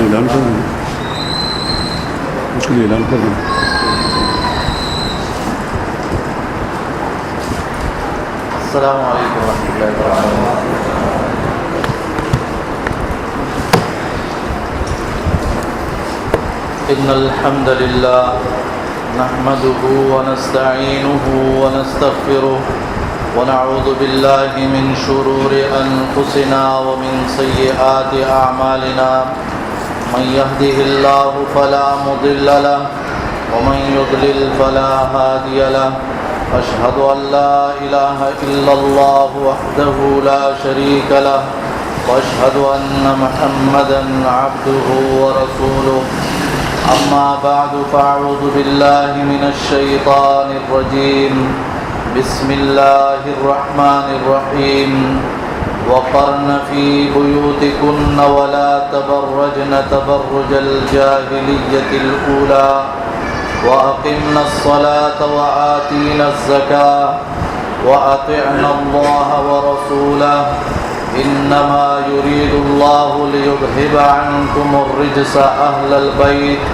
اعلان کر دیں، اس کے لیے اعلان کر دیں۔ السلام علیکم ورحمۃ اللہ وبرکاتہ۔ ان الحمد للہ نحمده ونستعینه ونستغفره ونعوذ باللہ من شرور انفسنا ومن سیئات اعمالنا، من يهده الله فلا مضل له ومن يضلل فلا هادي له، أشهد أن لا إله إلا الله وحده لا شريك له، وأشهد أن محمدا عبده ورسوله، أما بعد فأعوذ بالله من الشيطان الرجيم، بسم الله الرحمن الرحيم، وقرن في بيوتكن ولا تبرجن تبرج الجاهلية الأولى وأقمنا الصلاة وآتينا الزكاة وأطعنا الله ورسوله، إنما يريد الله ليذهب عنكم الرجس أهل البيت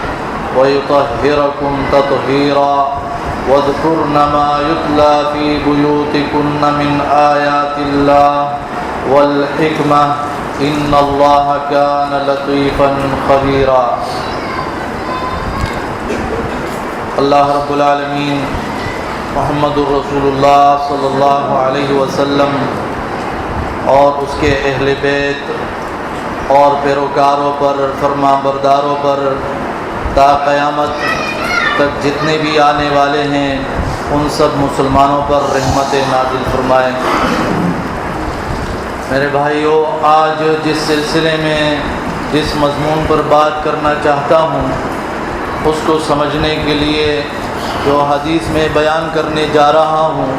ويطهركم تطهيرا، واذكرن ما يتلى في بيوتكن من آيات الله والحکمہ ان اللہ کان لطیفا خبیرا۔ اللہ رب العالمین محمد الرسول اللہ صلی اللہ علیہ وسلم اور اس کے اہل بیت اور پیروکاروں پر، فرما برداروں پر تا قیامت تک جتنے بھی آنے والے ہیں ان سب مسلمانوں پر رحمت نازل فرمائے۔ میرے بھائیوں، آج جس سلسلے میں جس مضمون پر بات کرنا چاہتا ہوں اس کو سمجھنے کے لیے جو حدیث میں بیان کرنے جا رہا ہوں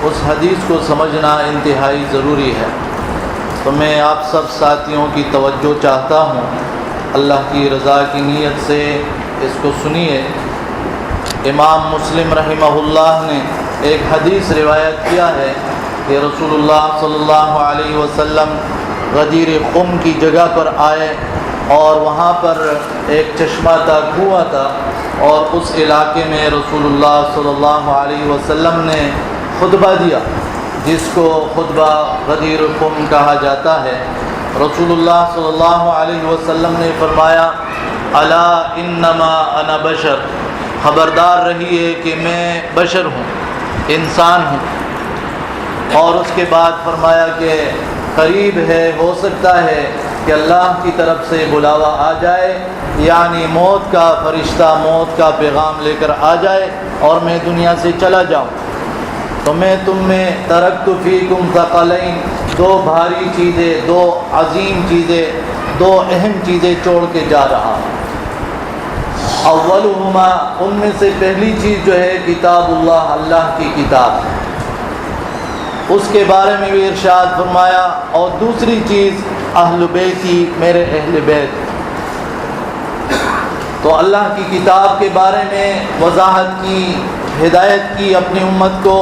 اس حدیث کو سمجھنا انتہائی ضروری ہے۔ تو میں آپ سب ساتھیوں کی توجہ چاہتا ہوں، اللہ کی رضا کی نیت سے اس کو سنیے۔ امام مسلم رحمہ اللہ نے ایک حدیث روایت کیا ہے کہ رسول اللہ صلی اللہ علیہ وسلم غدیر خم کی جگہ پر آئے اور وہاں پر ایک چشمہ تھا، کنواں تھا، اور اس علاقے میں رسول اللہ صلی اللہ علیہ وسلم نے خطبہ دیا جس کو خطبہ غدیر خم کہا جاتا ہے۔ رسول اللہ صلی اللہ علیہ وسلم نے فرمایا، الا انما انا بشر، خبردار رہیے کہ میں بشر ہوں، انسان ہوں۔ اور اس کے بعد فرمایا کہ قریب ہے، ہو سکتا ہے کہ اللہ کی طرف سے بلاوا آ جائے، یعنی موت کا فرشتہ موت کا پیغام لے کر آ جائے اور میں دنیا سے چلا جاؤں، تو میں تم میں ترکت فیکم ثقلین، دو بھاری چیزیں، دو عظیم چیزیں، دو اہم چیزیں چھوڑ کے جا رہا ہوں۔ اولہما، ان میں سے پہلی چیز جو ہے کتاب اللہ، اللہ کی کتاب، اس کے بارے میں بھی ارشاد فرمایا، اور دوسری چیز اہل بیتی، میرے اہل بیت۔ تو اللہ کی کتاب کے بارے میں وضاحت کی، ہدایت کی اپنی امت کو،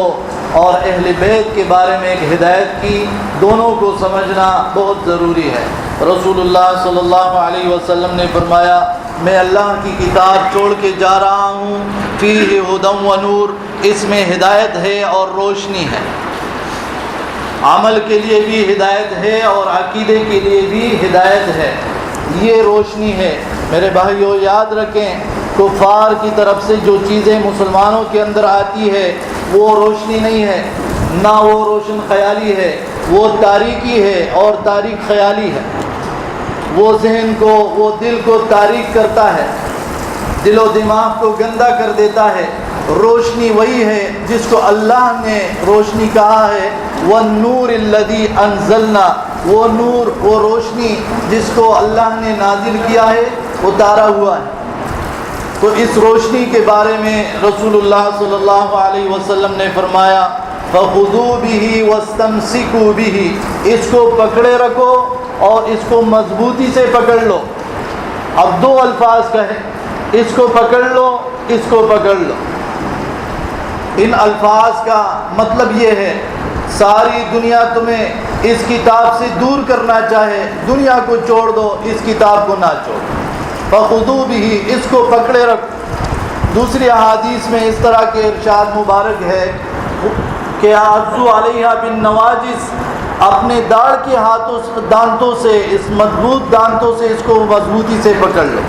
اور اہل بیت کے بارے میں ایک ہدایت کی، دونوں کو سمجھنا بہت ضروری ہے۔ رسول اللہ صلی اللہ علیہ وسلم نے فرمایا، میں اللہ کی کتاب چھوڑ کے جا رہا ہوں، فیہ ھدی و نور، اس میں ہدایت ہے اور روشنی ہے، عمل کے لیے بھی ہدایت ہے اور عقیدے کے لیے بھی ہدایت ہے، یہ روشنی ہے۔ میرے بھائیوں، یاد رکھیں، کفار کی طرف سے جو چیزیں مسلمانوں کے اندر آتی ہے وہ روشنی نہیں ہے، نہ وہ روشن خیالی ہے، وہ تاریکی ہے اور تاریک خیالی ہے۔ وہ ذہن کو، وہ دل کو تاریک کرتا ہے، دل و دماغ کو گندا کر دیتا ہے، روشنی وہی ہے جس کو اللہ نے روشنی کہا ہے، وَالنُّورِ الَّذِي أَنزَلْنَا، وہ نور، وہ روشنی جس کو اللہ نے نازل کیا ہے، اتارا ہوا ہے۔ تو اس روشنی کے بارے میں رسول اللہ صلی اللہ علیہ وسلم نے فرمایا فَخُذُوا بِهِ وَاسْتَمْسِكُوا بِهِ، اس کو پکڑے رکھو اور اس کو مضبوطی سے پکڑ لو۔ اب دو الفاظ کہے، اس کو پکڑ لو، اس کو پکڑ لو۔ ان الفاظ کا مطلب یہ ہے ساری دنیا تمہیں اس کتاب سے دور کرنا چاہے، دنیا کو چھوڑ دو، اس کتاب کو نہ چھوڑو۔ فَخُذُوا بِهِ، اس کو پکڑے رکھو۔ دوسری احادیث میں اس طرح کے ارشاد مبارک ہے کہ عَضُّوا عَلَيْهَا بِالنَّوَاجِذ، اپنے داڑھ کے دانتوں سے، اس مضبوط دانتوں سے اس کو مضبوطی سے پکڑ لو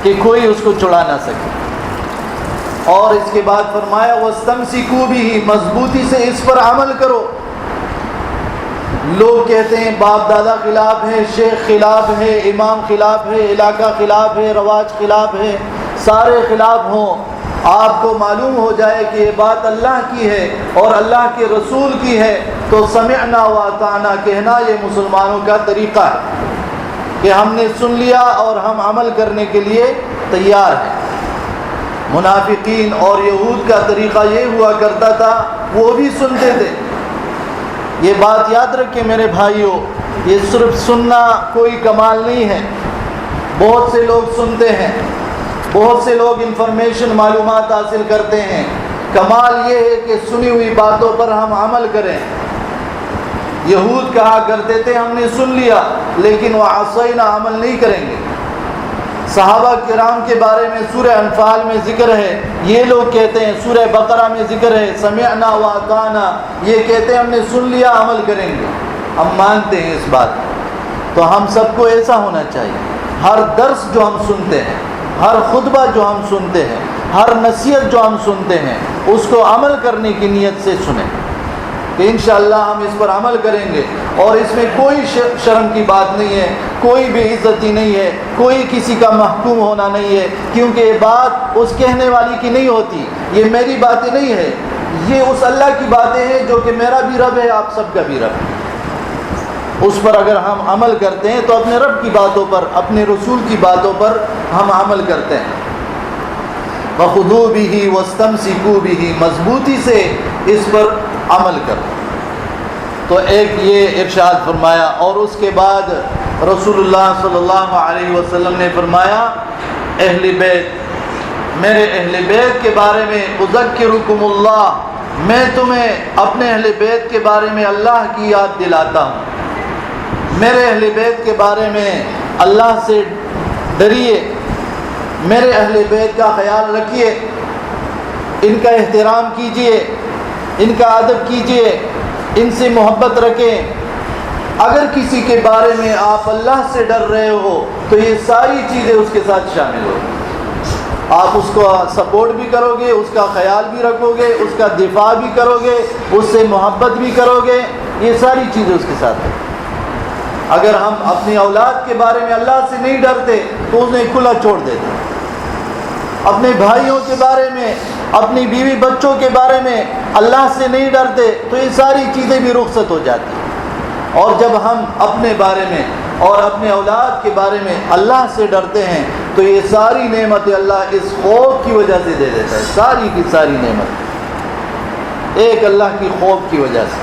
کہ کوئی اس کو چھڑا نہ سکے۔ اور اس کے بعد فرمایا وَاسْتَمْسِكُوا بِهِ، مضبوطی سے اس پر عمل کرو۔ لوگ کہتے ہیں باپ دادا خلاف ہے، شیخ خلاف ہے، امام خلاف ہے، علاقہ خلاف ہے، رواج خلاف ہے، سارے خلاف ہوں، آپ کو معلوم ہو جائے کہ یہ بات اللہ کی ہے اور اللہ کے رسول کی ہے تو سمعنا وَأَطَعْنَا کہنا یہ مسلمانوں کا طریقہ ہے کہ ہم نے سن لیا اور ہم عمل کرنے کے لیے تیار ہیں۔ منافقین اور یہود کا طریقہ یہ ہوا کرتا تھا، وہ بھی سنتے تھے۔ یہ بات یاد رکھیں میرے بھائیوں، یہ صرف سننا کوئی کمال نہیں ہے۔ بہت سے لوگ سنتے ہیں، بہت سے لوگ انفارمیشن معلومات حاصل کرتے ہیں، کمال یہ ہے کہ سنی ہوئی باتوں پر ہم عمل کریں۔ یہود کہا کرتے تھے ہم نے سن لیا لیکن وَعَصَيْنَا عمل نہیں کریں گے۔ صحابہ کرام کے بارے میں سورہ انفال میں ذکر ہے، یہ لوگ کہتے ہیں، سورہ بقرہ میں ذکر ہے سمعنا وَأَطَعْنَا، یہ کہتے ہیں ہم نے سن لیا عمل کریں گے، ہم مانتے ہیں اس بات۔ تو ہم سب کو ایسا ہونا چاہیے، ہر درس جو ہم سنتے ہیں، ہر خطبہ جو ہم سنتے ہیں، ہر نصیحت جو ہم سنتے ہیں، اس کو عمل کرنے کی نیت سے سنیں کہ انشاءاللہ ہم اس پر عمل کریں گے۔ اور اس میں کوئی شرم کی بات نہیں ہے، کوئی بے عزتی نہیں ہے، کوئی کسی کا محکوم ہونا نہیں ہے، کیونکہ یہ بات اس کہنے والی کی نہیں ہوتی، یہ میری باتیں نہیں ہے، یہ اس اللہ کی باتیں ہیں جو کہ میرا بھی رب ہے، آپ سب کا بھی رب ہے۔ اس پر اگر ہم عمل کرتے ہیں تو اپنے رب کی باتوں پر، اپنے رسول کی باتوں پر ہم عمل کرتے ہیں۔ وَخُذُوا بِهِ وَاسْتَمْسِكُوا بِهِ، مضبوطی سے اس پر عمل کرو۔ تو ایک یہ ارشاد فرمایا، اور اس کے بعد رسول اللہ صلی اللہ علیہ وسلم نے فرمایا اہل بیت، میرے اہل بیت کے بارے میں اذکرکم اللہ، میں تمہیں اپنے اہل بیت کے بارے میں اللہ کی یاد دلاتا ہوں۔ میرے اہل بیت کے بارے میں اللہ سے ڈریے، میرے اہل بیت کا خیال رکھیے، ان کا احترام کیجیے، ان کا ادب کیجیے، ان سے محبت رکھیں۔ اگر کسی کے بارے میں آپ اللہ سے ڈر رہے ہو تو یہ ساری چیزیں اس کے ساتھ شامل ہو، آپ اس کو سپورٹ بھی کرو گے، اس کا خیال بھی رکھو گے، اس کا دفاع بھی کرو گے، اس سے محبت بھی کرو گے، یہ ساری چیزیں اس کے ساتھ ہیں۔ اگر ہم اپنی اولاد کے بارے میں اللہ سے نہیں ڈرتے تو انہیں کھلا چھوڑ دیتے، اپنے بھائیوں کے بارے میں، اپنی بیوی بچوں کے بارے میں اللہ سے نہیں ڈرتے تو یہ ساری چیزیں بھی رخصت ہو جاتی ہیں۔ اور جب ہم اپنے بارے میں اور اپنے اولاد کے بارے میں اللہ سے ڈرتے ہیں تو یہ ساری نعمتیں اللہ اس خوف کی وجہ سے دے دیتا ہے، ساری کی ساری نعمت ایک اللہ کی خوف کی وجہ سے۔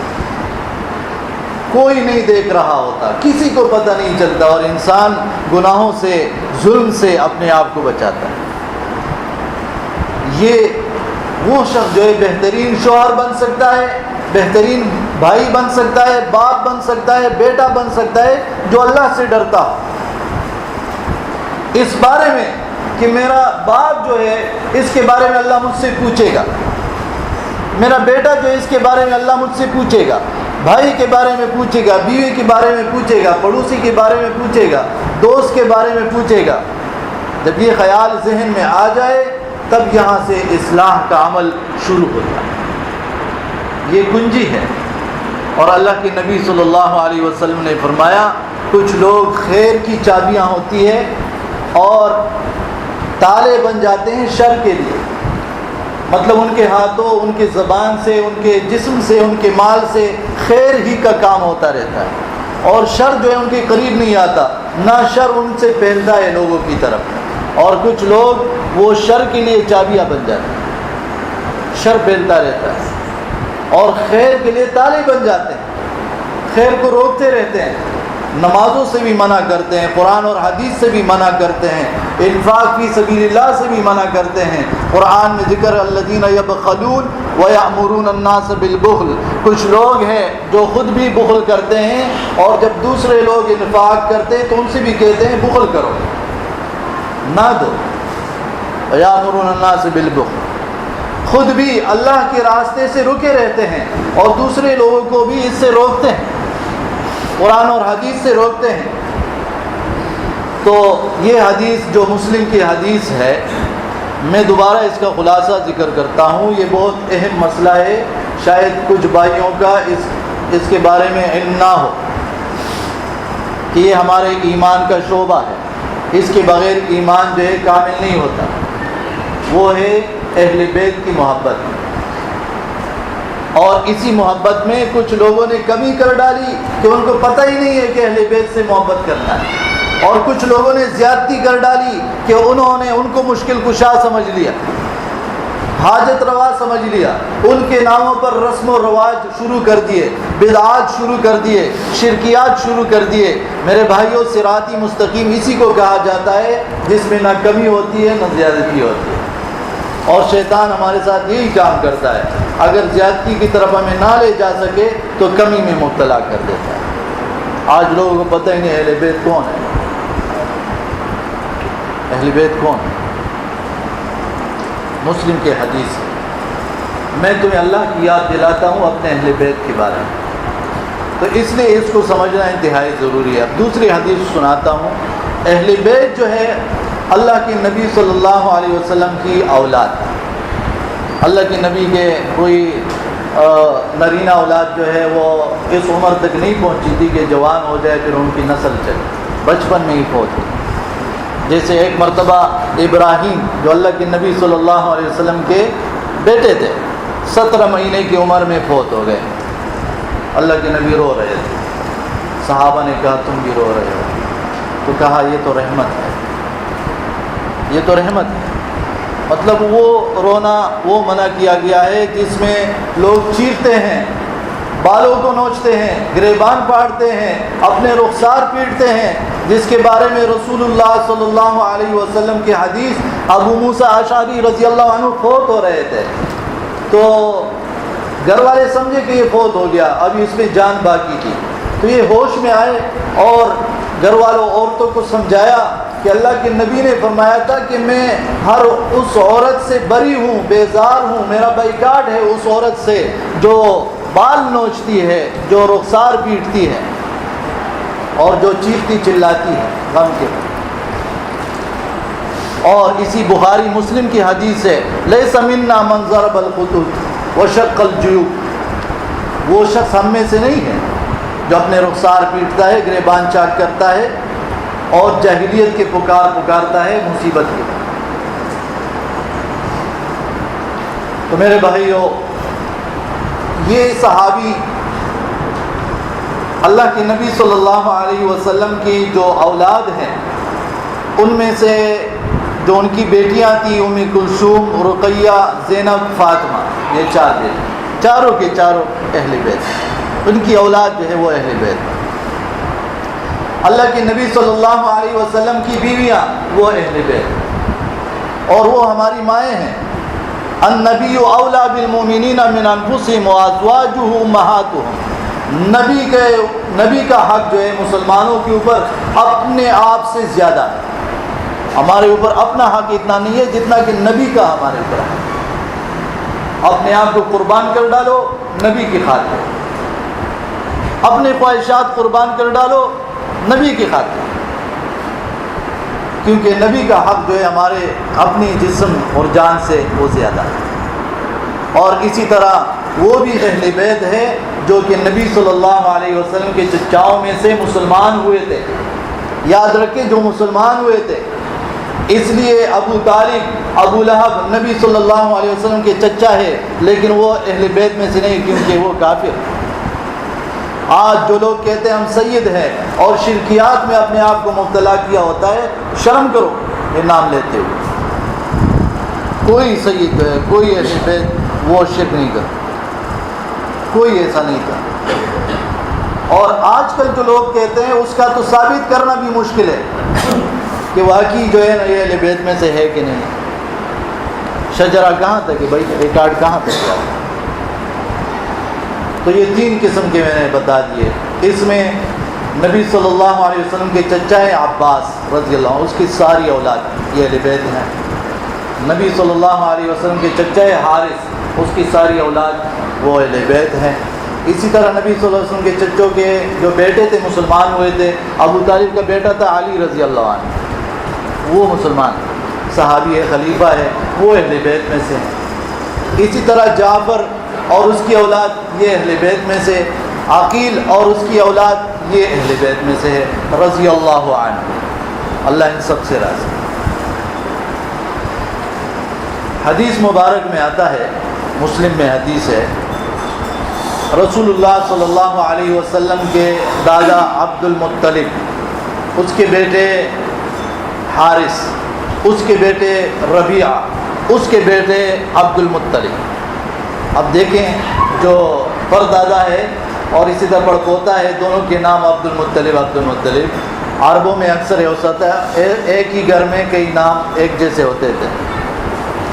کوئی نہیں دیکھ رہا ہوتا، کسی کو پتہ نہیں چلتا، اور انسان گناہوں سے، ظلم سے اپنے آپ کو بچاتا ہے۔ یہ وہ شخص جو ہے بہترین شوہر بن سکتا ہے، بہترین بھائی بن سکتا ہے، باپ بن سکتا ہے، بیٹا بن سکتا ہے جو اللہ سے ڈرتا ہو، اس بارے میں کہ میرا باپ جو ہے اس کے بارے میں اللہ مجھ سے پوچھے گا، میرا بیٹا جو ہے اس کے بارے میں اللہ مجھ سے پوچھے گا، بھائی کے بارے میں پوچھے گا، بیوی کے بارے میں پوچھے گا، پڑوسی کے بارے میں پوچھے گا، دوست کے بارے میں پوچھے گا۔ جب یہ خیال ذہن میں آ جائے تب یہاں سے اصلاح کا عمل شروع ہوتا ہے، یہ کنجی ہے۔ اور اللہ کے نبی صلی اللہ علیہ وسلم نے فرمایا کچھ لوگ خیر کی چابیاں ہوتی ہے اور تالے بن جاتے ہیں شر کے لیے، مطلب ان کے ہاتھوں، ان کی زبان سے، ان کے جسم سے، ان کے مال سے خیر ہی کا کام ہوتا رہتا ہے، اور شر جو ہے ان کے قریب نہیں آتا، نہ شر ان سے پھیلتا ہے لوگوں کی طرف۔ اور کچھ لوگ وہ شر کے لیے چابیاں بن جاتے ہیں، شر پھیلتا رہتا ہے، اور خیر کے لیے تالے بن جاتے ہیں، خیر کو روکتے رہتے ہیں، نمازوں سے بھی منع کرتے ہیں، قرآن اور حدیث سے بھی منع کرتے ہیں، انفاق فی سبیل اللہ سے بھی منع کرتے ہیں۔ قرآن میں ذکر الذین یبخلون ویأمرون الناس بالبخل، کچھ لوگ ہیں جو خود بھی بخل کرتے ہیں، اور جب دوسرے لوگ انفاق کرتے ہیں تو ان سے بھی کہتے ہیں بخل کرو، نہ دو۔ ویأمرون الناس بالبخل، خود بھی اللہ کے راستے سے رکے رہتے ہیں اور دوسرے لوگوں کو بھی اس سے روکتے ہیں، قرآن اور حدیث سے روکتے ہیں۔ تو یہ حدیث جو مسلم کی حدیث ہے، میں دوبارہ اس کا خلاصہ ذکر کرتا ہوں، یہ بہت اہم مسئلہ ہے، شاید کچھ بھائیوں کا اس کے بارے میں علم نہ ہو کہ یہ ہمارے ایمان کا شعبہ ہے، اس کے بغیر ایمان جو ہے کامل نہیں ہوتا۔ وہ ہے اہل بیت کی محبت، اور اسی محبت میں کچھ لوگوں نے کمی کر ڈالی کہ ان کو پتہ ہی نہیں ہے کہ اہل بیت سے محبت کرنا ہے، اور کچھ لوگوں نے زیادتی کر ڈالی کہ انہوں نے ان کو مشکل کشا سمجھ لیا، حاجت روا سمجھ لیا، ان کے ناموں پر رسم و رواج شروع کر دیے، بدعات شروع کر دیے، شرکیات شروع کر دیے۔ میرے بھائیوں، صراطی مستقیم اسی کو کہا جاتا ہے جس میں نہ کمی ہوتی ہے نہ زیادتی ہوتی ہے، اور شیطان ہمارے ساتھ یہی کام کرتا ہے، اگر زیادتی کی طرف ہمیں نہ لے جا سکے تو کمی میں مبتلا کر دیتا ہے۔ آج لوگوں کو پتہ ہی نہیں اہل بیت کون ہے، اہل بیت کون ہے؟ مسلم کے حدیث ہے۔ میں تمہیں اللہ کی یاد دلاتا ہوں اپنے اہل بیت کے بارے میں، تو اس لیے اس کو سمجھنا انتہائی ضروری ہے۔ اب دوسری حدیث سناتا ہوں۔ اہل بیت جو ہے اللہ کے نبی صلی اللہ علیہ وسلم کی اولاد، اللہ کے نبی کے کوئی نرینہ اولاد جو ہے وہ اس عمر تک نہیں پہنچی تھی کہ جوان ہو جائے پھر ان کی نسل چلے، بچپن میں ہی فوت ہوئی۔ جیسے ایک مرتبہ ابراہیم جو اللہ کے نبی صلی اللہ علیہ وسلم کے بیٹے تھے، 17 مہینے کی عمر میں فوت ہو گئے۔ اللہ کے نبی رو رہے تھے، صحابہ نے کہا تم بھی رو رہے ہو، تو کہا یہ تو رحمت ہے، یہ تو رحمت ہے۔ مطلب وہ رونا وہ منع کیا گیا ہے جس میں لوگ چیختے ہیں، بالوں کو نوچتے ہیں، گریبان پاڑتے ہیں، اپنے رخسار پیٹتے ہیں، جس کے بارے میں رسول اللہ صلی اللہ علیہ وسلم کی حدیث ابو موسیٰ اشعری رضی اللہ عنہ فوت ہو رہے تھے، تو گھر والے سمجھے کہ یہ فوت ہو گیا، ابھی اس میں جان باقی تھی، تو یہ ہوش میں آئے اور گھر والوں عورتوں کو سمجھایا کہ اللہ کے نبی نے فرمایا تھا کہ میں ہر اس عورت سے بری ہوں، بیزار ہوں، میرا بائیکاٹ ہے اس عورت سے جو بال نوچتی ہے، جو رخسار پیٹتی ہے اور جو چیختی چلاتی ہے غم کے۔ اور اسی بخاری مسلم کی حدیث ہے، لیس منا من ضرب الخدود وشق الجیوب، وہ شخص ہم میں سے نہیں ہے جو اپنے رخسار پیٹتا ہے، گریبان چاک کرتا ہے اور جاہلیت کے پکارتا ہے مصیبت کے۔ تو میرے بھائیو، یہ صحابی اللہ کے نبی صلی اللہ علیہ وسلم کی جو اولاد ہیں، ان میں سے جو ان کی بیٹیاں تھیں ام کلثوم، رقیہ، زینب، فاطمہ، یہ 4 بیٹے، چاروں کے چاروں اہل بیت، ان کی اولاد جو ہے وہ اہل بیت۔ اللہ کے نبی صلی اللہ علیہ وسلم کی بیویاں وہ اہل بیت، اور وہ ہماری مائیں ہیں۔ النبی اولا بالمؤمنین من انفسہم وازواجہ امہاتہم، نبی کا حق جو ہے مسلمانوں کے اوپر اپنے آپ سے زیادہ ہے۔ ہمارے اوپر اپنا حق اتنا نہیں ہے جتنا کہ نبی کا ہمارے اوپر ہے۔ اپنے آپ کو قربان کر ڈالو نبی کی خاطر، اپنے خواہشات قربان کر ڈالو نبی کی خاطر، کیونکہ نبی کا حق جو ہے ہمارے اپنی جسم اور جان سے وہ زیادہ ہے۔ اور اسی طرح وہ بھی اہل بیت ہے جو کہ نبی صلی اللہ علیہ وسلم کے چچاؤں میں سے مسلمان ہوئے تھے۔ یاد رکھیں، جو مسلمان ہوئے تھے اس لیے ابو طالب ابو لہب نبی صلی اللہ علیہ وسلم کے چچا ہے، لیکن وہ اہل بیت میں سے نہیں، کیونکہ وہ کافر۔ آج جو لوگ کہتے ہیں ہم سید ہیں اور شرکیات میں اپنے آپ کو مبتلا کیا ہوتا ہے، شرم کرو یہ نام لیتے ہوئے۔ کوئی سید ہے، کوئی اہل بیت وہ شرک نہیں کرتا، کوئی ایسا نہیں کرتا۔ اور آج کل جو لوگ کہتے ہیں اس کا تو ثابت کرنا بھی مشکل ہے کہ واقعی جو ہے نا یہ اہل بیت میں سے ہے کہ نہیں۔ شجرہ کہاں تک ہے بھائی، ریکارڈ کہاں تک ہے؟ تو یہ 3 قسم کے میں نے بتا دیے۔ اس میں نبی صلی اللہ علیہ وسلم کے چچا ہے عباس رضی اللہ عنہ، اس کی ساری اولاد یہ اہل بیت ہیں۔ نبی صلی اللہ علیہ وسلم کے چچا ہے حارث، اس کی ساری اولاد وہ اہل بیت ہیں۔ اسی طرح نبی صلی اللہ علیہ وسلم کے چچوں کے جو بیٹے تھے مسلمان ہوئے تھے، ابو طالب کا بیٹا تھا علی رضی اللہ عنہ، وہ مسلمان صحابی ہے، خلیفہ ہے، وہ اہل بیت میں سے ہیں۔ اسی طرح جعفر اور اس کی اولاد یہ اہل بیت میں سے، عقیل اور اس کی اولاد یہ اہل بیت میں سے ہے رضی اللہ عنہ، اللہ ان سب سے راضی۔ حدیث مبارک میں آتا ہے، مسلم میں حدیث ہے، رسول اللہ صلی اللہ علیہ وسلم کے دادا عبد المطلب، اس کے بیٹے حارث، اس کے بیٹے ربیعہ، اس کے بیٹے عبد المطلب۔ اب دیکھیں جو پردادا ہے اور اسی طرح پڑپوتا ہے، دونوں کے نام عبد المطلب۔ عربوں میں اکثر یہ ہوتا ہے ایک ہی گھر میں کئی نام ایک جیسے ہوتے تھے۔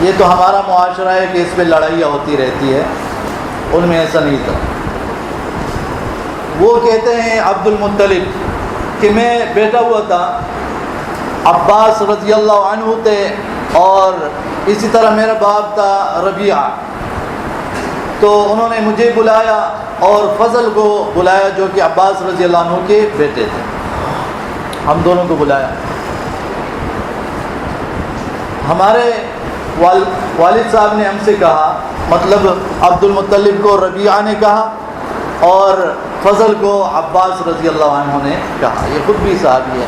یہ تو ہمارا معاشرہ ہے کہ اس پہ لڑائیاں ہوتی رہتی ہے، ان میں ایسا نہیں تھا۔ وہ کہتے ہیں عبد المطلب کہ میں بیٹا ہوا تھا، عباس رضی اللہ عنہ تھے اور اسی طرح میرا باپ تھا ربیعہ، تو انہوں نے مجھے بلایا اور فضل کو بلایا جو کہ عباس رضی اللہ عنہ کے بیٹے تھے، ہم دونوں کو بلایا۔ ہمارے والد صاحب نے ہم سے کہا، مطلب عبد المطلب کو ربیعہ نے کہا اور فضل کو عباس رضی اللہ عنہ نے کہا، یہ خود بھی صحابی ہے،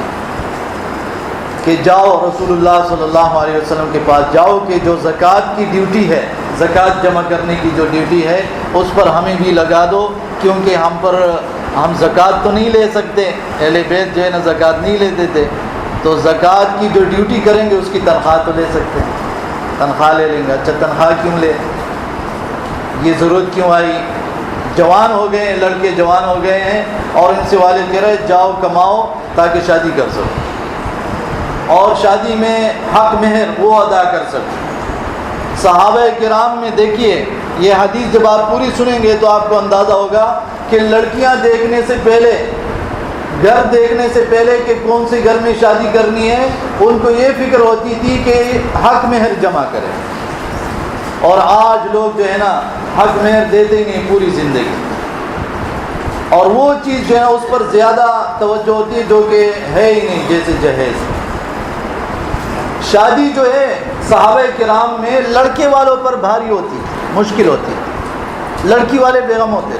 کہ جاؤ رسول اللہ صلی اللہ علیہ وسلم کے پاس جاؤ کہ جو زکوٰۃ کی ڈیوٹی ہے، زکوٰۃ جمع کرنے کی جو ڈیوٹی ہے اس پر ہمیں بھی لگا دو، کیونکہ ہم زکوٰۃ تو نہیں لے سکتے، اہل بیت جو ہے نا زکوٰۃ نہیں لیتے تھے، تو زکوٰۃ کی جو ڈیوٹی کریں گے اس کی تنخواہ تو لے سکتے ہیں، تنخواہ لے لیں گے۔ اچھا تنخواہ کیوں لے، یہ ضرورت کیوں آئی؟ جوان ہو گئے ہیں، لڑکے جوان ہو گئے ہیں اور ان سے والد کہہ رہے جاؤ کماؤ تاکہ شادی کر سکو اور شادی میں حق مہر وہ ادا کر سکو۔ صحابہ کرام میں دیکھیے، یہ حدیث جب آپ پوری سنیں گے تو آپ کو اندازہ ہوگا کہ لڑکیاں دیکھنے سے پہلے، گھر دیکھنے سے پہلے کہ کون سی گھر میں شادی کرنی ہے، ان کو یہ فکر ہوتی تھی کہ حق مہر جمع کریں، اور آج لوگ جو ہے نا حق مہر دیتے ہی نہیں پوری زندگی، اور وہ چیز جو ہے اس پر زیادہ توجہ ہوتی ہے جو کہ ہے ہی نہیں، جیسے جہیز۔ شادی جو ہے صحابہ کرام میں لڑکے والوں پر بھاری ہوتی، مشکل ہوتی، لڑکی والے بیگم ہوتے،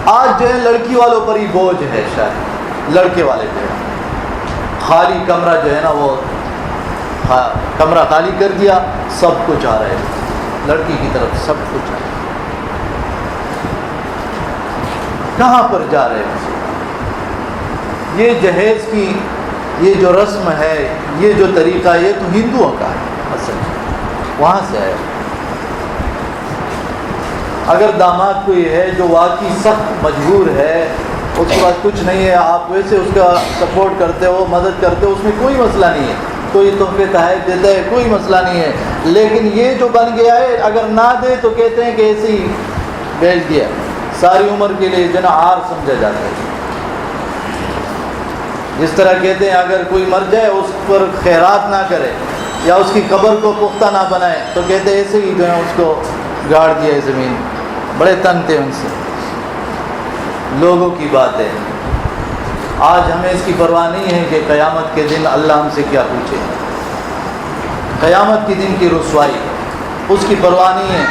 آج جو ہے لڑکی والوں پر ہی بوجھ ہے شادی، لڑکے والے بیگم۔ خالی کمرہ جو ہے نا وہ کمرہ خالی کر دیا، سب کچھ آ رہا ہے لڑکی کی طرف، سب کچھ آ رہا ہے، کہاں پر جا رہے ہیں؟ یہ جہیز کی یہ جو رسم ہے، یہ جو طریقہ ہے، یہ تو ہندوؤں کا ہے اصل، وہاں سے ہے۔ اگر داماد کوئی ہے جو واقعی سخت مجبور ہے، اس کے بعد کچھ نہیں ہے، آپ ویسے اس کا سپورٹ کرتے ہو، مدد کرتے ہو، اس میں کوئی مسئلہ نہیں ہے، کوئی تحفے تحائف دیتا ہے، کوئی مسئلہ نہیں ہے، لیکن یہ جو بن گیا ہے اگر نہ دے تو کہتے ہیں کہ ایسے ہی بیچ دیا، ساری عمر کے لیے جنا عار سمجھا جاتا ہے۔ جس طرح کہتے ہیں اگر کوئی مر جائے اس پر خیرات نہ کرے یا اس کی قبر کو پختہ نہ بنائے تو کہتے ہیں ایسے ہی جو ہے اس کو گاڑ دیا ہے زمین، بڑے تنگ تھے ان سے۔ لوگوں کی بات ہے، آج ہمیں اس کی پرواہ نہیں ہے کہ قیامت کے دن اللہ ہم سے کیا پوچھے، قیامت کے دن کی رسوائی اس کی پرواہ نہیں ہے،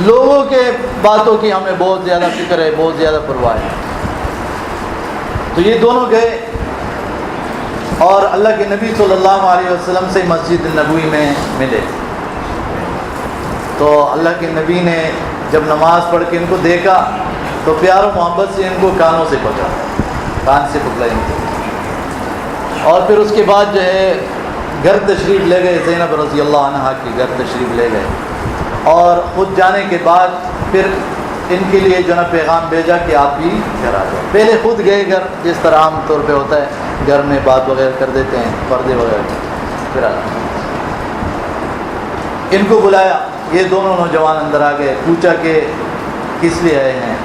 لوگوں کے باتوں کی ہمیں بہت زیادہ فکر ہے، بہت زیادہ پرواہ ہے۔ تو یہ دونوں گئے، اور اللہ کے نبی صلی اللہ علیہ وسلم سے مسجد نبوی میں ملے۔ تو اللہ کے نبی نے جب نماز پڑھ کے ان کو دیکھا تو پیار و محبت سے ان کو کانوں سے پکڑا، کان سے پکڑا ان کو، اور پھر اس کے بعد جو ہے گھر تشریف لے گئے، زینب رضی اللہ عنہا کی گھر تشریف لے گئے، اور خود جانے کے بعد پھر ان کے لیے جو نا پیغام بھیجا کہ آپ بھی گھر آ جاؤ۔ پہلے خود گئے گھر، جس طرح عام طور پہ ہوتا ہے، گھر میں بات وغیرہ کر دیتے ہیں، پردے وغیرہ، پھر آ ان کو بلایا۔ یہ دونوں نوجوان اندر آ گئے، پوچھا کہ کس لیے آئے ہیں؟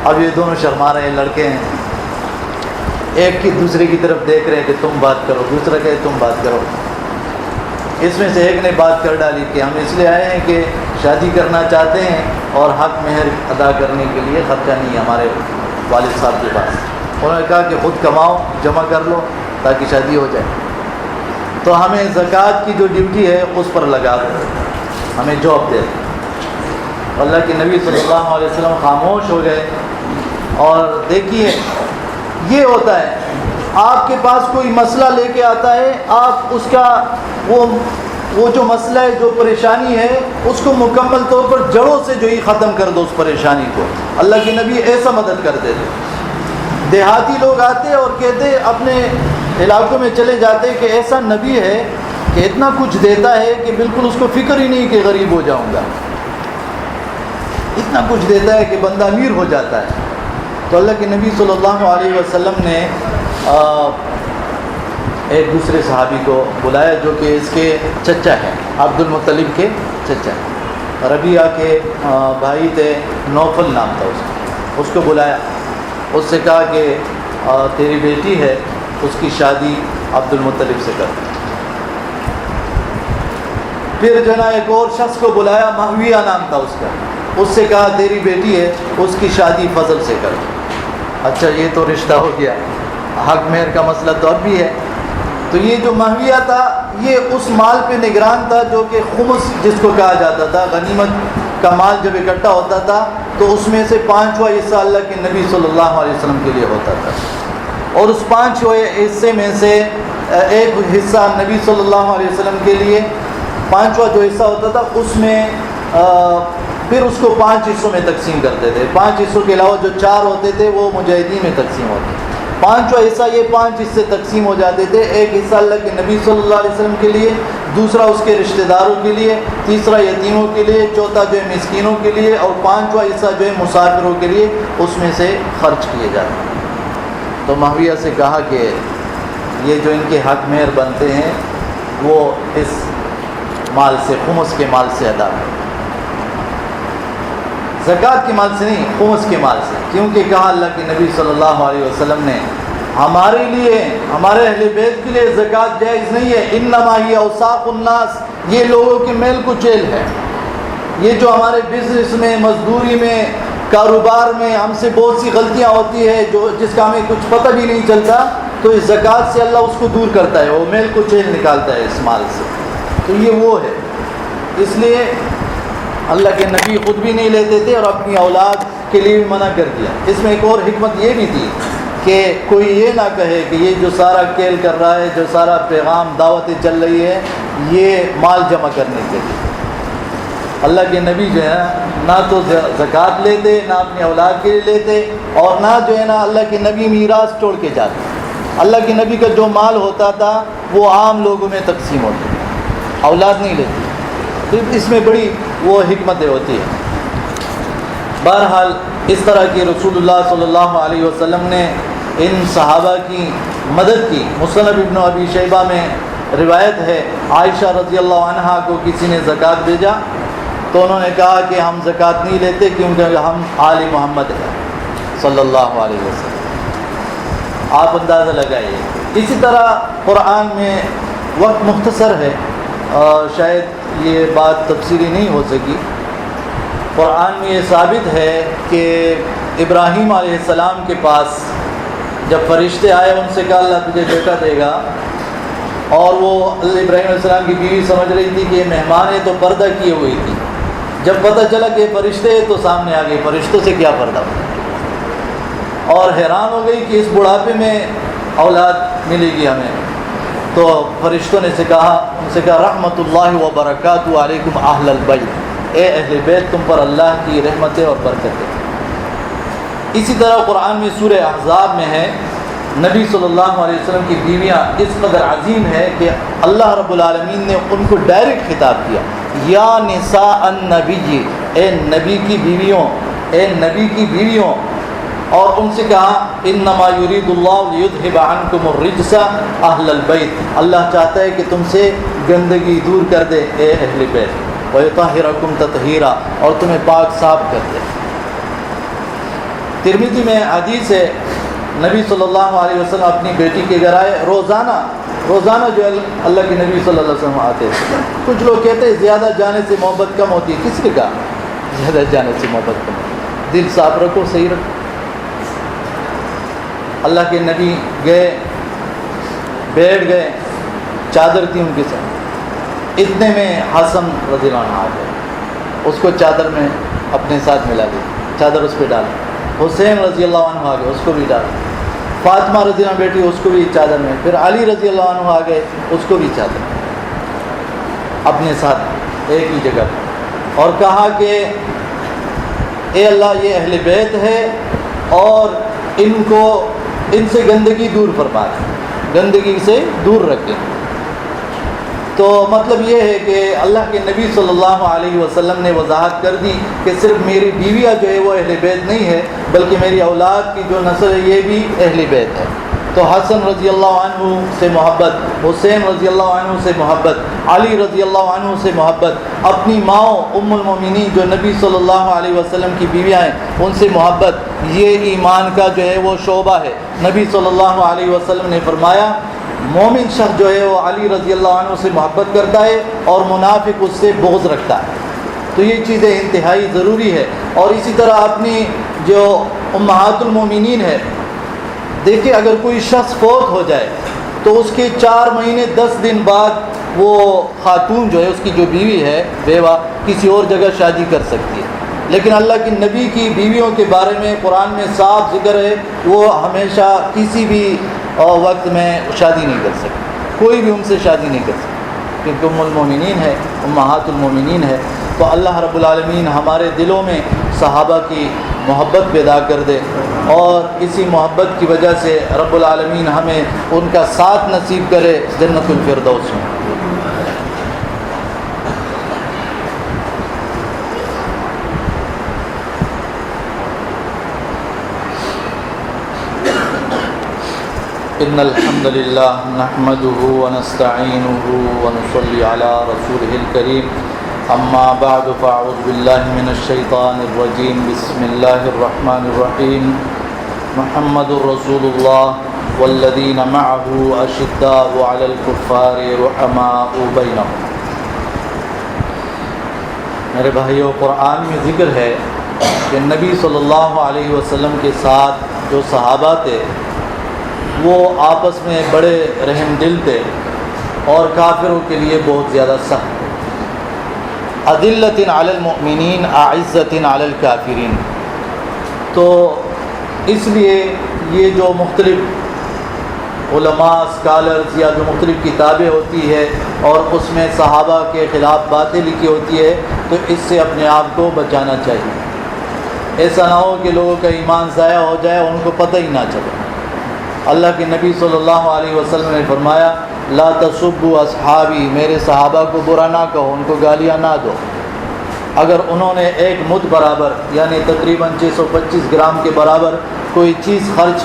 اب یہ دونوں شرما رہے ہیں، لڑکے ہیں، ایک کی دوسرے کی طرف دیکھ رہے ہیں کہ تم بات کرو، دوسرا کہے تم بات کرو۔ اس میں سے ایک نے بات کر ڈالی کہ ہم اس لیے آئے ہیں کہ شادی کرنا چاہتے ہیں اور حق مہر ادا کرنے کے لیے خرچہ نہیں ہے ہمارے والد صاحب کے پاس۔ انہوں نے کہا کہ خود کماؤ، جمع کر لو تاکہ شادی ہو جائے، تو ہمیں زکوٰۃ کی جو ڈیوٹی ہے اس پر لگا دو، ہمیں جاب دے دو۔ اللہ کے نبی صلی اللہ علیہ وسلم خاموش ہو گئے۔ اور دیکھیے یہ ہوتا ہے، آپ کے پاس کوئی مسئلہ لے کے آتا ہے، آپ اس کا وہ جو مسئلہ ہے، جو پریشانی ہے، اس کو مکمل طور پر جڑوں سے جو ہی ختم کر دو اس پریشانی کو۔ اللہ کے نبی ایسا مدد کرتے تھے۔ دیہاتی لوگ آتے اور کہتے، اپنے علاقوں میں چلے جاتے کہ ایسا نبی ہے کہ اتنا کچھ دیتا ہے کہ بالکل اس کو فکر ہی نہیں کہ غریب ہو جاؤں گا، اتنا کچھ دیتا ہے کہ بندہ امیر ہو جاتا ہے۔ تو اللہ کے نبی صلی اللہ علیہ وسلم نے ایک دوسرے صحابی کو بلایا جو کہ اس کے چچا ہیں، عبد المطلب کے چچا ہیں، ربیعہ کے بھائی تھے، نوفل نام تھا اس کو بلایا، اس سے کہا کہ تیری بیٹی ہے، اس کی شادی عبد المطلب سے کر۔ پھر جو نا ایک اور شخص کو بلایا، مہویہ نام تھا اس کا، اس سے کہا تیری بیٹی ہے، اس کی شادی فضل سے کر۔ اچھا یہ تو رشتہ ہو گیا، حق مہر کا مسئلہ تو اب بھی ہے۔ تو یہ جو مہویہ تھا یہ اس مال پہ نگران تھا جو کہ خمس جس کو کہا جاتا تھا، غنیمت کا مال جب اکٹھا ہوتا تھا تو اس میں سے 5واں حصہ اللہ کے نبی صلی اللہ علیہ وسلم کے لیے ہوتا تھا، اور اس 5واں حصے میں سے ایک حصہ نبی صلی اللہ علیہ وسلم کے لیے، 5واں جو حصہ ہوتا تھا اس میں پھر اس کو 5 حصوں میں تقسیم کرتے تھے۔ 5 حصوں کے علاوہ جو 4 ہوتے تھے وہ مجاہدین میں تقسیم ہوتے تھے۔ 5واں حصہ یہ 5 حصے تقسیم ہو جاتے تھے، ایک حصہ اللہ کے نبی صلی اللہ علیہ وسلم کے لیے، دوسرا اس کے رشتہ داروں کے لیے، تیسرا یتیموں کے لیے، چوتھا جو ہے مسکینوں کے لیے، اور 5واں حصہ جو ہے مسافروں کے لیے، اس میں سے خرچ کیے جاتے ہیں۔ تو مہویہ سے کہا کہ یہ جو ان کے حق مہر بنتے ہیں وہ اس مال سے، خمس کے مال سے ادا کریں، زکوٰۃ کے مال سے نہیں، خمس کے مال سے، کیونکہ کہا اللہ کے نبی صلی اللہ علیہ وسلم نے ہمارے لیے، ہمارے اہل بیت کے لیے زکوٰۃ جائز نہیں ہے، انما ہی اوساق الناس، یہ لوگوں کی میل کچیل ہے، یہ جو ہمارے بزنس میں، مزدوری میں، کاروبار میں ہم سے بہت سی غلطیاں ہوتی ہے جو جس کا ہمیں کچھ پتہ بھی نہیں چلتا، تو اس زکوٰۃ سے اللہ اس کو دور کرتا ہے، وہ میل کچیل نکالتا ہے اس مال سے۔ تو یہ وہ ہے، اس لیے اللہ کے نبی خود بھی نہیں لیتے تھے اور اپنی اولاد کے لیے بھی منع کر دیا۔ اس میں ایک اور حکمت یہ بھی تھی کہ کوئی یہ نہ کہے کہ یہ جو سارا کھیل کر رہا ہے، جو سارا پیغام دعوتیں چل رہی ہے، یہ مال جمع کرنے کے لیے۔ اللہ کے نبی جو ہے نہ تو زکوٰۃ لیتے، نہ اپنی اولاد کے لیے لیتے، اور نہ جو ہے نا اللہ کے نبی میراث چھوڑ کے جاتے۔ اللہ کے نبی کا جو مال ہوتا تھا وہ عام لوگوں میں تقسیم ہوتا، اولاد نہیں لیتی۔ تو اس میں بڑی وہ حکمتیں ہوتی ہیں۔ بہرحال اس طرح کی رسول اللہ صلی اللہ علیہ وسلم نے ان صحابہ کی مدد کی۔ مصنف ابن ابی شیبہ میں روایت ہے، عائشہ رضی اللہ عنہا کو کسی نے زکوٰۃ بھیجا تو انہوں نے کہا کہ ہم زکوٰۃ نہیں لیتے کیونکہ ہم آل محمد ہیں صلی اللہ علیہ وسلم۔ آپ اندازہ لگائیے۔ اسی طرح قرآن میں وقت مختصر ہے، شاید یہ بات تفصیلی نہیں ہو سکی۔ قرآن میں یہ ثابت ہے کہ ابراہیم علیہ السلام کے پاس جب فرشتے آئے ان سے کہا اللہ تجھے بیٹا دے گا، اور وہ ابراہیم علیہ السلام کی بیوی سمجھ رہی تھی کہ یہ مہمان ہے تو پردہ کیے ہوئی تھی، جب پتہ چلا کہ فرشتے ہیں تو سامنے آ گئے، فرشتوں سے کیا پردہ، اور حیران ہو گئی کہ اس بڑھاپے میں اولاد ملے گی ہمیں۔ تو فرشتوں نے ان سے کہا رحمت اللہ و برکاتہ علیکم اہل البیت، اے اہل بیت تم پر اللہ کی رحمتیں اور برکتیں۔ اسی طرح قرآن میں سورہ احزاب میں ہے، نبی صلی اللہ علیہ وسلم کی بیویاں اس قدر عظیم ہے کہ اللہ رب العالمین نے ان کو ڈائریکٹ خطاب کیا، یا نساء النبی، اے نبی کی بیویوں، اے نبی کی بیویوں، اور ان سے کہا انما یرید اللہ لیذھب عنکم الرجس اہل البیت، اللہ چاہتا ہے کہ تم سے گندگی دور کر دے اے اہل بیت، ویطہرکم تطہیرا، اور تمہیں پاک صاف کر دے۔ ترمذی میں حدیث ہے، نبی صلی اللہ علیہ وسلم اپنی بیٹی کے گھر آئے، روزانہ جو اللہ کے نبی صلی اللہ علیہ وسلم آتے تھے۔ کچھ لوگ کہتے ہیں زیادہ جانے سے محبت کم ہوتی ہے، کس نے کہا زیادہ جانے سے محبت کم ہوتی ہے؟ دل صاف رکھو، صحیح رکھو۔ اللہ کے نبی گئے، بیٹھ گئے، چادر تھی ان کے ساتھ، اتنے میں حسن رضی اللہ عنہ آ گئے، اس کو چادر میں اپنے ساتھ ملا دی، چادر اس پہ ڈالی۔ حسین رضی اللہ عنہ آ گئے، اس کو بھی ڈالا۔ فاطمہ رضی اللہ عنہ بیٹی، اس کو بھی چادر میں۔ پھر علی رضی اللہ عنہ آ گئے، اس کو بھی چادر میں اپنے ساتھ ایک ہی جگہ، اور کہا کہ اے اللہ یہ اہل بیت ہے اور ان سے گندگی دور فرما دیں، گندگی سے دور رکھیں۔ تو مطلب یہ ہے کہ اللہ کے نبی صلی اللہ علیہ وسلم نے وضاحت کر دی کہ صرف میری بیویہ جو ہے وہ اہل بیت نہیں ہے، بلکہ میری اولاد کی جو نسل ہے یہ بھی اہل بیت ہے۔ تو حسن رضی اللہ عنہ سے محبت، حسین رضی اللہ عنہ سے محبت، علی رضی اللہ عنہ سے محبت، اپنی ماؤں ام المومنین جو نبی صلی اللہ علیہ وسلم کی بیویاں ہیں ان سے محبت، یہ ایمان کا جو ہے وہ شعبہ ہے۔ نبی صلی اللہ علیہ وسلم نے فرمایا مومن شخص جو ہے وہ علی رضی اللہ عنہ سے محبت کرتا ہے اور منافق اس سے بغض رکھتا ہے۔ تو یہ چیزیں انتہائی ضروری ہے۔ اور اسی طرح اپنی جو امہات المومنین ہے، دیکھیں اگر کوئی شخص فوت ہو جائے تو اس کے 4 مہینے 10 دن بعد وہ خاتون جو ہے، اس کی جو بیوی ہے بیوہ، کسی اور جگہ شادی کر سکتی ہے۔ لیکن اللہ کے نبی کی بیویوں کے بارے میں قرآن میں صاف ذکر ہے، وہ ہمیشہ کسی بھی وقت میں شادی نہیں کر سکتی، کوئی بھی ان سے شادی نہیں کر سکتی، کیونکہ ام المومنین ہے، امہات المومنین ہے۔ تو اللہ رب العالمین ہمارے دلوں میں صحابہ کی محبت پیدا کر دے، اور اسی محبت کی وجہ سے رب العالمین ہمیں ان کا ساتھ نصیب کرے جنت الفردوس میں۔ ان الحمد للہ نحمده ونستعینه ونصلی علی رسوله الکریم، اما بعد فاعوذ باللہ من الشیطان الرجیم، بسم اللہ الرحمن الرحیم۔ محمد رسول اللہ والذین معه اشداء علی الکفار رحماء بینہم۔ میرے بھائیو، قرآن میں ذکر ہے کہ نبی صلی اللہ علیہ وسلم کے ساتھ جو صحابہ تھے وہ آپس میں بڑے رحم دل تھے اور کافروں کے لیے بہت زیادہ سخت۔ اذلۃ علی المؤمنین اعزۃ علی الکافرین۔ تو اس لیے یہ جو مختلف علماء، اسکالرز یا جو مختلف کتابیں ہوتی ہے اور اس میں صحابہ کے خلاف باتیں لکھی ہوتی ہے، تو اس سے اپنے آپ کو بچانا چاہیے۔ ایسا نہ ہو کہ لوگوں کا ایمان ضائع ہو جائے اور ان کو پتہ ہی نہ چلے۔ اللہ کے نبی صلی اللہ علیہ وسلم نے فرمایا لا تسبوا اصحابی، میرے صحابہ کو برا نہ کہو، ان کو گالیاں نہ دو۔ اگر انہوں نے ایک مد برابر یعنی تقریباً 625 گرام کے برابر کوئی چیز خرچ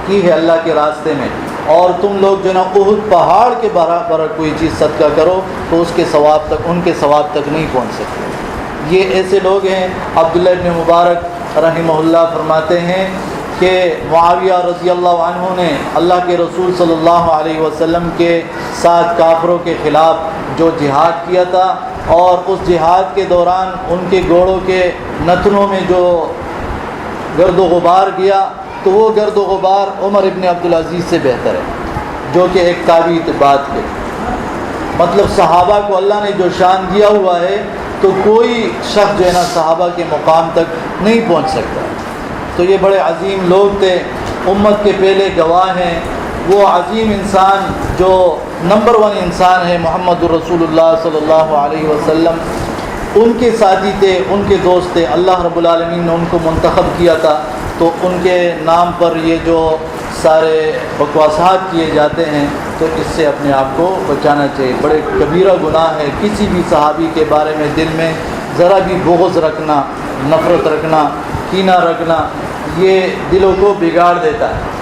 کی ہے اللہ کے راستے میں، اور تم لوگ جو نا احد پہاڑ کے برابر کوئی چیز صدقہ کرو، تو اس کے ثواب تک، ان کے ثواب تک نہیں پہنچ سکتے۔ یہ ایسے لوگ ہیں۔ عبداللہ ابن مبارک رحمہ اللہ فرماتے ہیں کہ معاویہ رضی اللہ عنہ نے اللہ کے رسول صلی اللہ علیہ وسلم کے ساتھ کافروں کے خلاف جو جہاد کیا تھا، اور اس جہاد کے دوران ان کے گھوڑوں کے نتنوں میں جو گرد و غبار گیا، تو وہ گرد و غبار عمر ابن عبدالعزیز سے بہتر ہے، جو کہ ایک تابعی بات ہے۔ مطلب صحابہ کو اللہ نے جو شان دیا ہوا ہے، تو کوئی شخص جو ہے نا صحابہ کے مقام تک نہیں پہنچ سکتا۔ تو یہ بڑے عظیم لوگ تھے، امت کے پہلے گواہ ہیں، وہ عظیم انسان جو نمبر 1 انسان ہے محمد رسول اللہ صلی اللہ علیہ وسلم، ان کے ساتھی تھے، ان کے دوست تھے، اللہ رب العالمین نے ان کو منتخب کیا تھا، تو ان کے نام پر یہ جو سارے بکواسات کیے جاتے ہیں تو اس سے اپنے آپ کو بچانا چاہیے۔ بڑے کبیرہ گناہ ہے کسی بھی صحابی کے بارے میں دل میں ذرا بھی بغض رکھنا، نفرت رکھنا، کینہ رکھنا، یہ دلوں کو بگاڑ دیتا ہے۔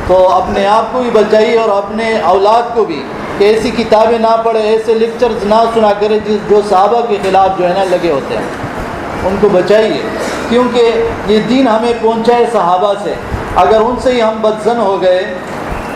تو اپنے آپ کو بھی بچائیے اور اپنے اولاد کو بھی کہ ایسی کتابیں نہ پڑھے، ایسے لیکچرز نہ سنا کرے جو صحابہ کے خلاف جو ہے نا لگے ہوتے ہیں، ان کو بچائیے، کیونکہ یہ دین ہمیں پہنچا ہے صحابہ سے۔ اگر ان سے ہی ہم بدزن ہو گئے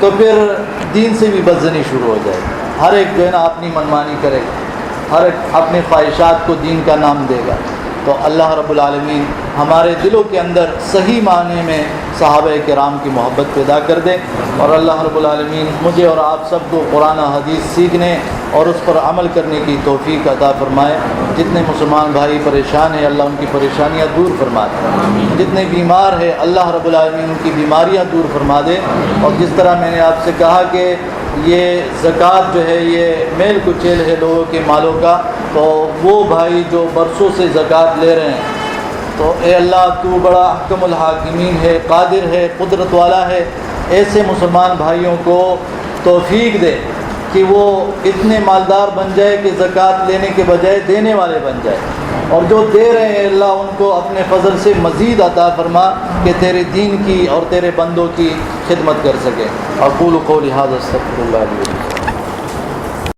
تو پھر دین سے بھی بدزنی شروع ہو جائے گی۔ ہر ایک جو ہے نا اپنی منمانی کرے گا، ہر ایک اپنے خواہشات کو دین کا نام دے گا۔ تو اللہ رب العالمین ہمارے دلوں کے اندر صحیح معنی میں صحابہ کرام کی محبت پیدا کر دے، اور اللہ رب العالمین مجھے اور آپ سب کو قرآن و حدیث سیکھنے اور اس پر عمل کرنے کی توفیق عطا فرمائے۔ جتنے مسلمان بھائی پریشان ہیں اللہ ان کی پریشانیاں دور فرما دے، جتنے بیمار ہیں اللہ رب العالمین ان کی بیماریاں دور فرما دے۔ اور جس طرح میں نے آپ سے کہا کہ یہ زکوٰۃ جو ہے یہ میل کچیل ہے لوگوں کے مالوں کا، تو وہ بھائی جو برسوں سے زکوٰۃ لے رہے ہیں، تو اے اللہ تو بڑا احکم الحاکمین ہے، قادر ہے، قدرت والا ہے، ایسے مسلمان بھائیوں کو توفیق دے کہ وہ اتنے مالدار بن جائے کہ زکوٰۃ لینے کے بجائے دینے والے بن جائے، اور جو دے رہے ہیں اللہ ان کو اپنے فضل سے مزید عطا فرما کہ تیرے دین کی اور تیرے بندوں کی خدمت کر سکے۔ اقول قولی ھذا استغفر اللہ لی ولکم۔